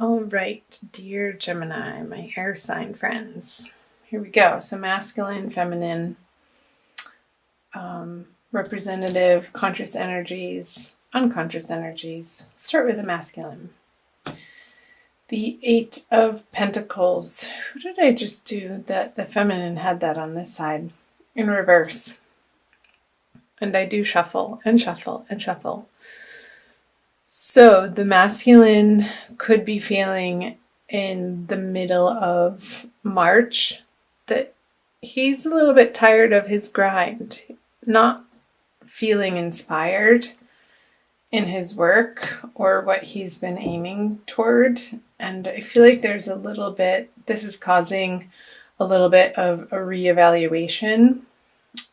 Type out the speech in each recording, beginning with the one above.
All right, dear Gemini, my air sign friends. Here we go. So masculine, feminine, representative, conscious energies, unconscious energies. Start with the masculine. The Eight of Pentacles. Who did I just do that? The feminine had that on this side in reverse. And I do shuffle and shuffle and shuffle. So the masculine could be feeling in the middle of March that he's a little bit tired of his grind, not feeling inspired in his work or what he's been aiming toward. And I feel like there's a little bit, this is causing a little bit of a reevaluation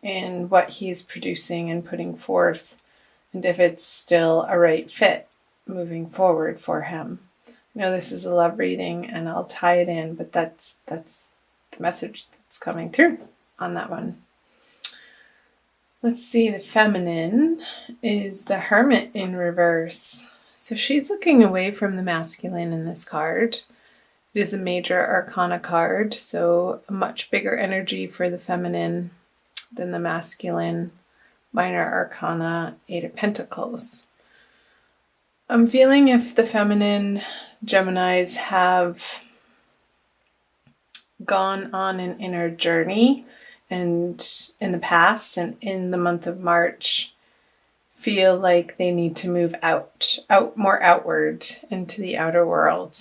in what he's producing and putting forth, and if it's still a right fit moving forward for him. I know this is a love reading and I'll tie it in, but that's the message that's coming through on that one. Let's see, the feminine is the Hermit in reverse. So she's looking away from the masculine in this card. It is a major arcana card, so a much bigger energy for the feminine than the masculine. Minor arcana, Eight of Pentacles. I'm feeling if the feminine Geminis have gone on an inner journey and in the past and in the month of March feel like they need to move out more outward into the outer world,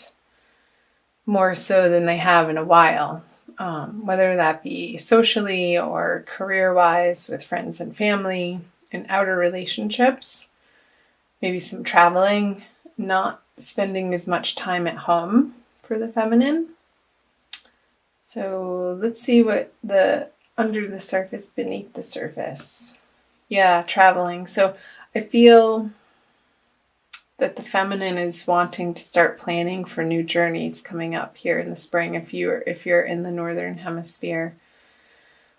more so than they have in a while, whether that be socially or career-wise with friends and family, in outer relationships, maybe some traveling, not spending as much time at home for the feminine. So let's see what the under the surface, beneath the surface. Yeah, traveling. So I feel that the feminine is wanting to start planning for new journeys coming up here in the spring if you're in the northern hemisphere,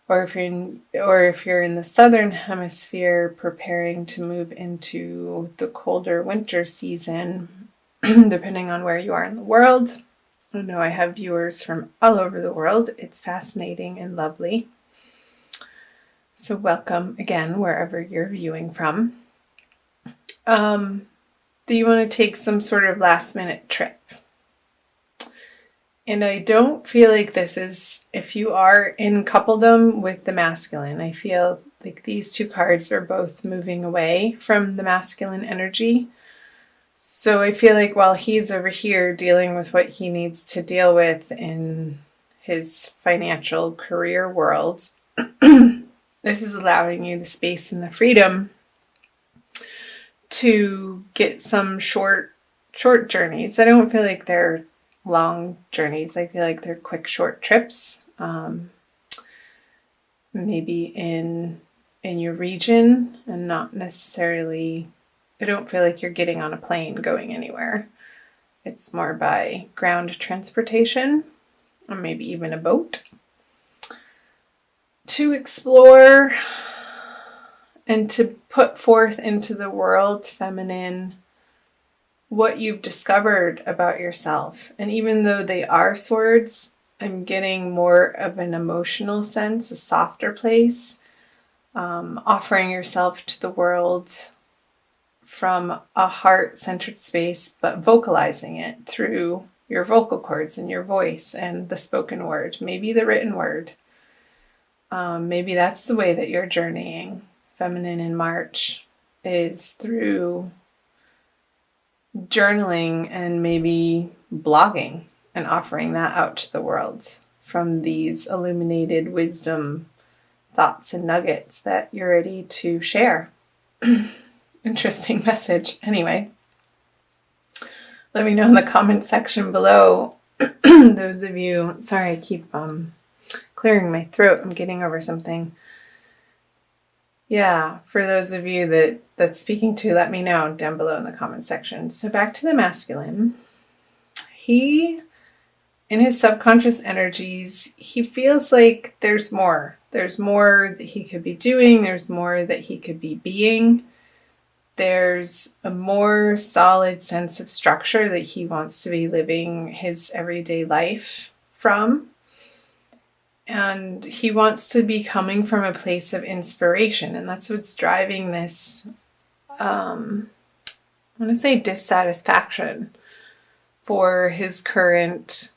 or if you're in the southern hemisphere preparing to move into the colder winter season, depending on where you are in the world. I know I have viewers from all over the world. It's fascinating and lovely. So welcome again, wherever you're viewing from. Do you want to take some sort of last minute trip? And I don't feel like this is, if you are in coupledom with the masculine, I feel like these two cards are both moving away from the masculine energy. So I feel like while he's over here dealing with what he needs to deal with in his financial career world, this is allowing you the space and the freedom to get some short journeys. I don't feel like they're long journeys. I feel like they're quick, short trips. Maybe in your region, and not necessarily, I don't feel like you're getting on a plane going anywhere. It's more by ground transportation, or maybe even a boat, to explore and to put forth into the world, feminine, what you've discovered about yourself. And even though they are swords, I'm getting more of an emotional sense, a softer place, offering yourself to the world from a heart-centered space, but vocalizing it through your vocal cords and your voice and the spoken word, maybe the written word. Maybe that's the way that you're journeying. Feminine in March is through journaling and maybe blogging and offering that out to the world from these illuminated wisdom thoughts and nuggets that you're ready to share. Interesting message. Anyway, let me know in the comment section below. Those of you, sorry, I keep clearing my throat. I'm getting over something. Yeah, for those of you that's speaking to, let me know down below in the comment section. So back to the masculine. He, in his subconscious energies, he feels like there's more. There's more that he could be doing. There's more that he could be being. there's a more solid sense of structure that he wants to be living his everyday life from. And he wants to be coming from a place of inspiration. And that's what's driving this, I want to say, dissatisfaction for his current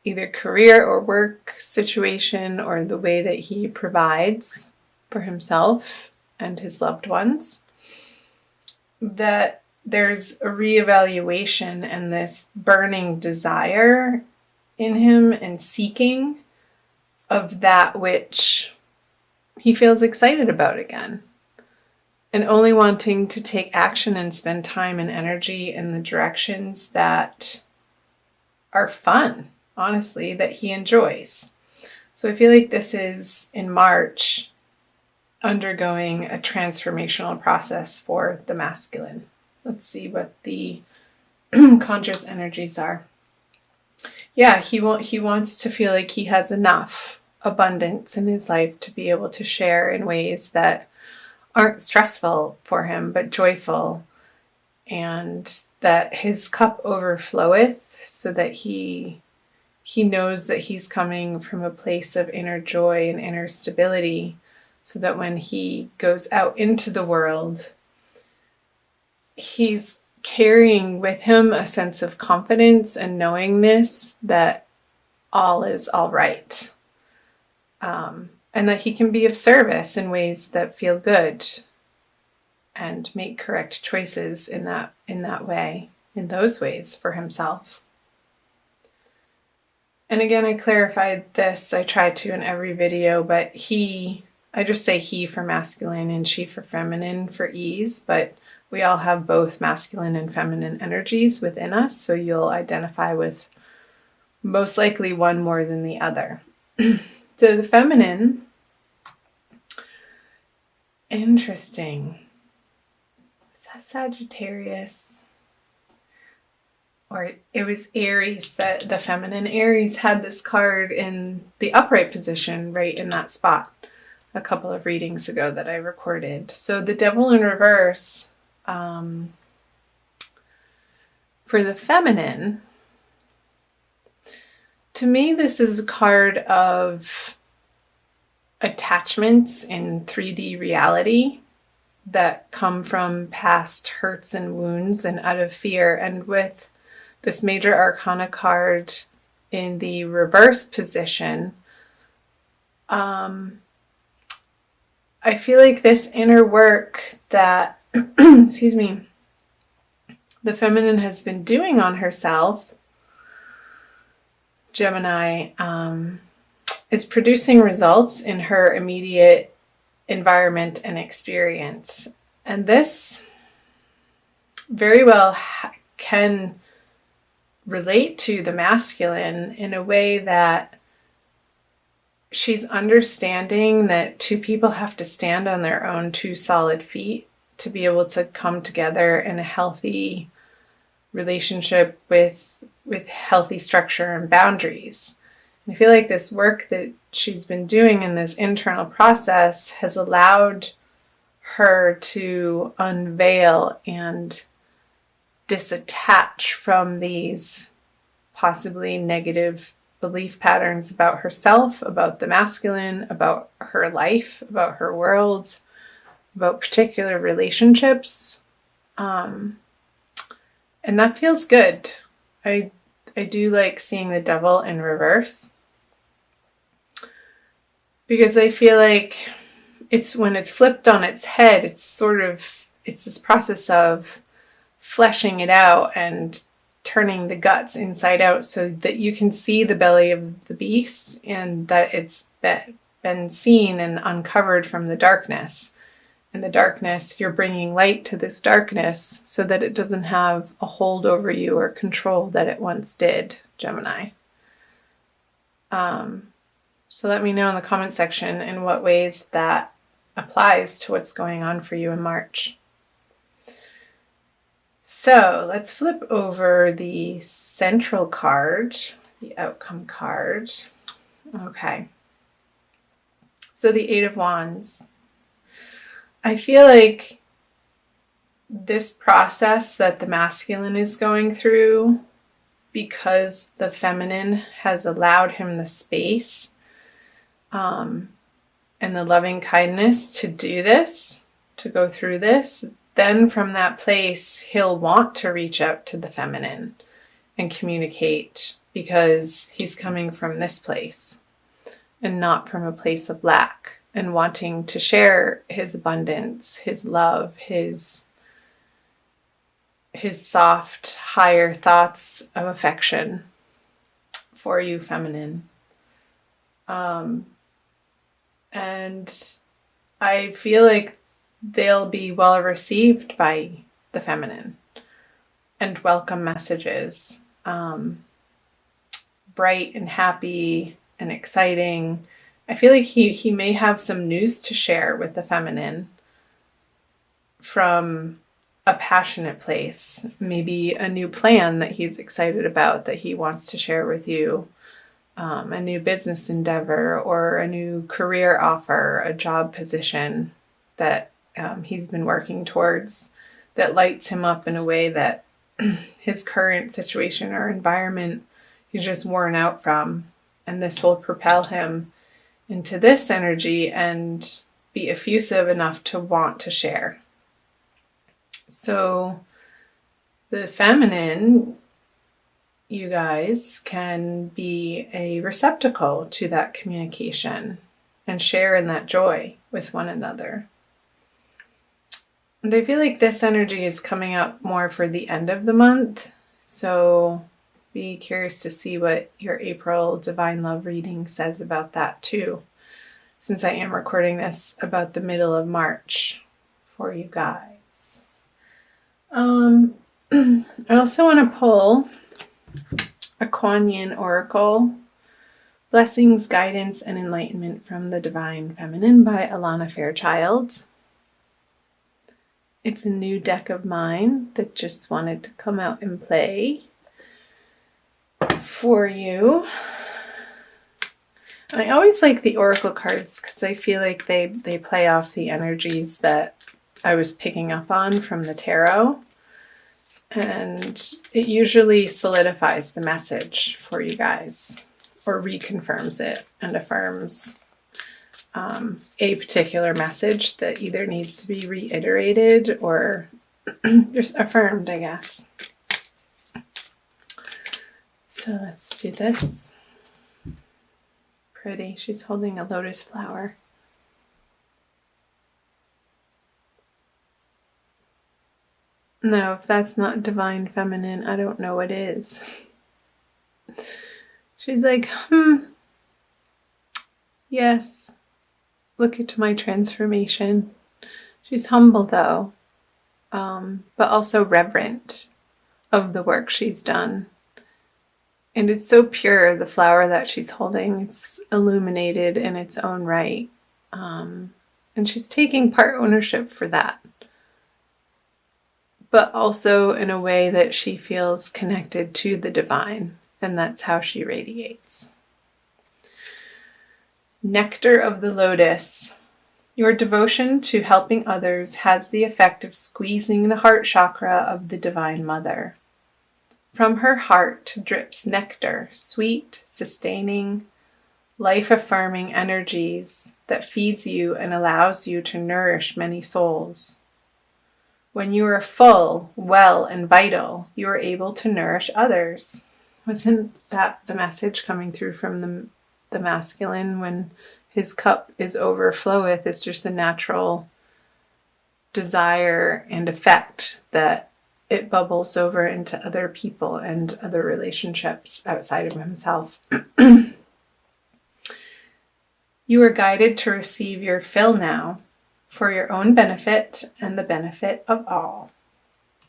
either career or work situation, or the way that he provides for himself and his loved ones. That there's a reevaluation and this burning desire in him and seeking of that which he feels excited about again, and only wanting to take action and spend time and energy in the directions that are fun, honestly, that he enjoys. So I feel like this is, in March, undergoing a transformational process for the masculine. Let's see what the conscious energies are. Yeah, he wants to feel like he has enough abundance in his life to be able to share in ways that aren't stressful for him, but joyful, and that his cup overfloweth, so that he knows that he's coming from a place of inner joy and inner stability, so that when he goes out into the world, he's carrying with him a sense of confidence and knowingness that all is all right. And that he can be of service in ways that feel good and make correct choices in that way, in those ways for himself. And again, I clarified this, I try to in every video, but I just say he for masculine and she for feminine for ease, but we all have both masculine and feminine energies within us, so you'll identify with most likely one more than the other. So the feminine, interesting. Is that Sagittarius? Or it was Aries, that the feminine Aries had this card in the upright position, right in that spot, a couple of readings ago that I recorded. So the Devil in reverse, for the feminine, to me, this is a card of attachments in 3D reality that come from past hurts and wounds and out of fear. And with this major arcana card in the reverse position, I feel like this inner work that, excuse me, the feminine has been doing on herself, Gemini, is producing results in her immediate environment and experience. And this very well can relate to the masculine in a way that she's understanding that two people have to stand on their own two solid feet to be able to come together in a healthy relationship with healthy structure and boundaries. And I feel like this work that she's been doing in this internal process has allowed her to unveil and disattach from these possibly negative belief patterns about herself, about the masculine, about her life, about her world, about particular relationships. And that feels good. I do like seeing the Devil in reverse, because I feel like it's when it's flipped on its head, it's this process of fleshing it out and turning the guts inside out so that you can see the belly of the beast, and that it's been seen and uncovered from the darkness. In the darkness, you're bringing light to this darkness so that it doesn't have a hold over you or control that it once did, Gemini. So let me know in the comment section in what ways that applies to what's going on for you in March. So let's flip over the central card, the outcome card. Okay. So the Eight of Wands. I feel like this process that the masculine is going through, because the feminine has allowed him the space and the loving kindness to do this, to go through this, then from that place, he'll want to reach out to the feminine and communicate, because he's coming from this place and not from a place of lack, and wanting to share his abundance, his love, his soft, higher thoughts of affection for you, feminine. And I feel like they'll be well received by the feminine, and welcome messages, bright and happy and exciting. I feel like he may have some news to share with the feminine from a passionate place, maybe a new plan that he's excited about that he wants to share with you, a new business endeavor or a new career offer, a job position that he's been working towards, that lights him up in a way that his current situation or environment he's just worn out from. And this will propel him into this energy and be effusive enough to want to share. So the feminine, you guys, can be a receptacle to that communication and share in that joy with one another. And I feel like this energy is coming up more for the end of the month. So be curious to see what your April Divine Love reading says about that too, since I am recording this about the middle of March for you guys. I also want to pull a Kuan Yin Oracle, Blessings, Guidance, and Enlightenment from the Divine Feminine by Alana Fairchild. It's a new deck of mine that just wanted to come out and play for you. And I always like the Oracle cards because I feel like they play off the energies that I was picking up on from the tarot. And it usually solidifies the message for you guys, or reconfirms it and affirms a particular message that either needs to be reiterated or just affirmed, I guess. So let's do this. Pretty. She's holding a lotus flower. No, if that's not divine feminine, I don't know what is. She's like, yes, look at my transformation. She's humble though, but also reverent of the work she's done. And it's so pure, the flower that she's holding. It's illuminated in its own right. And she's taking part ownership for that, but also in a way that she feels connected to the divine, and that's how she radiates. Nectar of the Lotus. Your devotion to helping others has the effect of squeezing the heart chakra of the Divine Mother. From her heart drips nectar, sweet, sustaining, life-affirming energies that feeds you and allows you to nourish many souls. When you are full, well, and vital, you are able to nourish others. Wasn't that the message coming through from the masculine? When his cup is overfloweth, it's just a natural desire and effect that it bubbles over into other people and other relationships outside of himself. You are guided to receive your fill now, for your own benefit and the benefit of all.